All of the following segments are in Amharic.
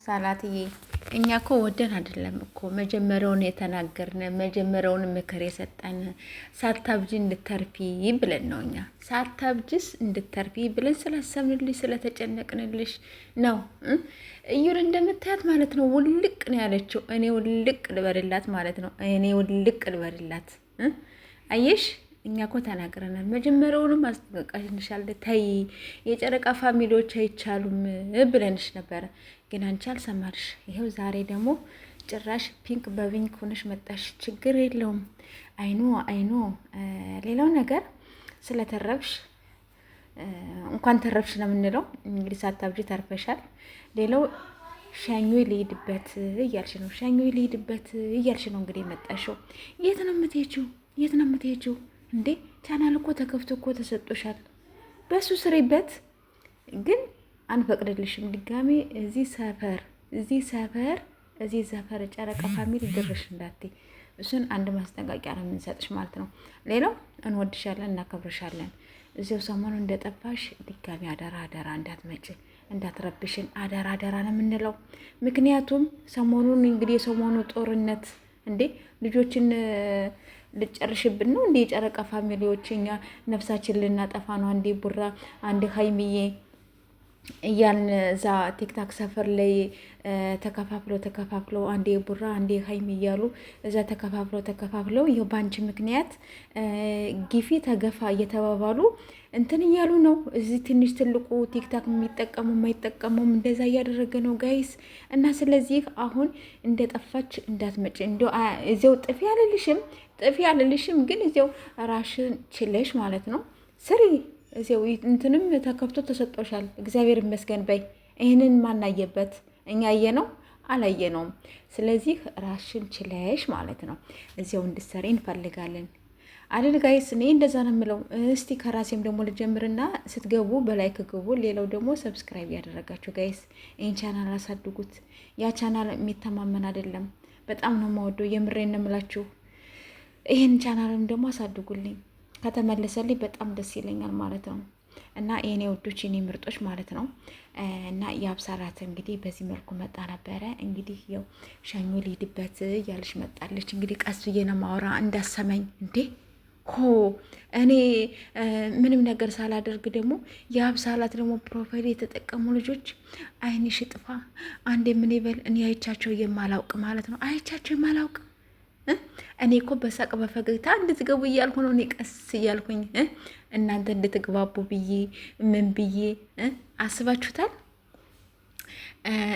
ሳላትዬ እኛ እኮ ወደን አይደለም እኮ መጀመሪያውን የተናገርን መጀመሪያውን ምክር የሰጠን ሳታብጂ እንድተርፊ ብለን ነው። እኛ ሳታብጂስ እንድተርፊ ብለን ስላሰብንልሽ ስለተጨነቅንልሽ ነው። እዩን እንደምታያት ማለት ነው። ውልቅ ነው ያለችው። እኔ ውልቅ ልበልላት ማለት ነው። እኔ ውልቅ ልበልላት። አየሽ እኛ እኮ ተናግረናል። መጀመሪያውንም አስጠንቀቅንሻል። ተይ የጨረቃ ፋሚሊዎች አይቻሉም ብለንሽ ነበረ፣ ግን አንቺ አልሰማልሽ። ይኸው ዛሬ ደግሞ ጭራሽ ፒንክ በፒንክ ሆነሽ መጣሽ። ችግር የለውም አይኖ። ሌላው ነገር ስለተረብሽ እንኳን ተረብሽ ነው የምንለው። እንግዲህ ሳታብጂ ተርፈሻል። ሌላው ሻኞ ሊሄድበት እያልሽ ነው። ሻኞ ሊሄድበት እያልሽ ነው እንግዲህ መጣሽው። የት ነው የምትሄጂው? እንዴ ቻናል እኮ ተከፍቶ እኮ ተሰጦሻል። በሱ ስሪበት። ግን አንፈቅድልሽም ድጋሜ እዚህ ሰፈር ጨረቃ ፋሚሊ ድርሽ እንዳትይ። እሱን አንድ ማስጠንቀቂያ ነው የምንሰጥሽ ማለት ነው። ሌላው እንወድሻለን፣ እናከብርሻለን። እዚያው ሰሞኑ እንደጠፋሽ ድጋሜ አደራ እንዳትመጪ፣ እንዳትረብሽን አደራ ነው የምንለው። ምክንያቱም ሰሞኑን እንግዲህ የሰሞኑ ጦርነት እንዴ ልጆችን ልጨርሽብን ነው እንዴ? የጨረቃ ፋሚሊዎች እኛ ነፍሳችን ልናጠፋ ነው። አንዴ ቡራ አንዴ ሀይሚዬ እያልን እዛ ቲክታክ ሰፈር ላይ ተከፋፍለው አንዴ ቡራ አንዴ ሀይሚ እያሉ እዛ ተከፋፍለው ይኸው በአንቺ ምክንያት ጊፊ ተገፋ እየተባባሉ እንትን እያሉ ነው። እዚህ ትንሽ ትልቁ ቲክታክ የሚጠቀሙ የማይጠቀሙም እንደዛ እያደረገ ነው ጋይስ። እና ስለዚህ አሁን እንደጠፋች እንዳትመጭ። እዚያው ጥፊ አልልሽም፣ ግን እዚያው ራሽን ችለሽ ማለት ነው ስሪ። እዚያው እንትንም ተከፍቶ ተሰጦሻል። እግዚአብሔር ይመስገን በይ። ይህንን ማናየበት እኛ አየነው አላየነውም። ስለዚህ ራሽን ችለሽ ማለት ነው እዚያው እንድትሰሪ እንፈልጋለን አይደል ጋይስ? እኔ እንደዛ ነው የምለው። እስቲ ከራሴም ደግሞ ልጀምርና ስትገቡ በላይክ ግቡ። ሌላው ደግሞ ሰብስክራይብ ያደረጋችሁ ጋይስ ይህን ቻናል አሳድጉት። ያ ቻናል የሚተማመን አይደለም። በጣም ነው የማወደው፣ የምሬን ነው የምላችሁ። ይህን ቻናልም ደግሞ አሳድጉልኝ። ከተመለሰልኝ በጣም ደስ ይለኛል ማለት ነው። እና የኔ ውዶች የኔ ምርጦች ማለት ነው። እና የአብሳላት እንግዲህ በዚህ መልኩ መጣ ነበረ። እንግዲህ ያው ሸኞ ሊሄድበት እያለች መጣለች። እንግዲህ ቀስ ብዬ ነው ማውራ እንዳሰመኝ እንዴ እኔ ምንም ነገር ሳላደርግ ደግሞ የአብሳላት ደግሞ ፕሮፋይል የተጠቀሙ ልጆች አይንሽ ጥፋ አንዴ ምን ይበል። እኔ አይቻቸው የማላውቅ ማለት ነው። አይቻቸው የማላውቅ እኔ እኮ በሳቅ በፈገግታ እንድትገቡ እያልኩ ነው። እኔ ቀስ እያልኩኝ እናንተ እንድትግባቡ ብዬ ምን ብዬ አስባችሁታል?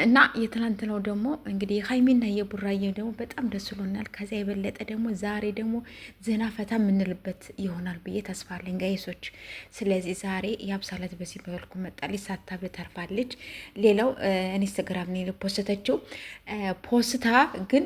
እና የትናንት ነው ደግሞ እንግዲህ ሀይሚና የቡራዬ ደግሞ በጣም ደስ ብሎናል። ከዚያ የበለጠ ደግሞ ዛሬ ደግሞ ዘና ፈታ የምንልበት ይሆናል ብዬ ተስፋ አለኝ ጋይሶች። ስለዚህ ዛሬ የአብሳላት በዚህ መልኩ መጣለች፣ ሳታብለ ተርፋለች። ሌላው ኢንስታግራም ፖስተችው ፖስታ ግን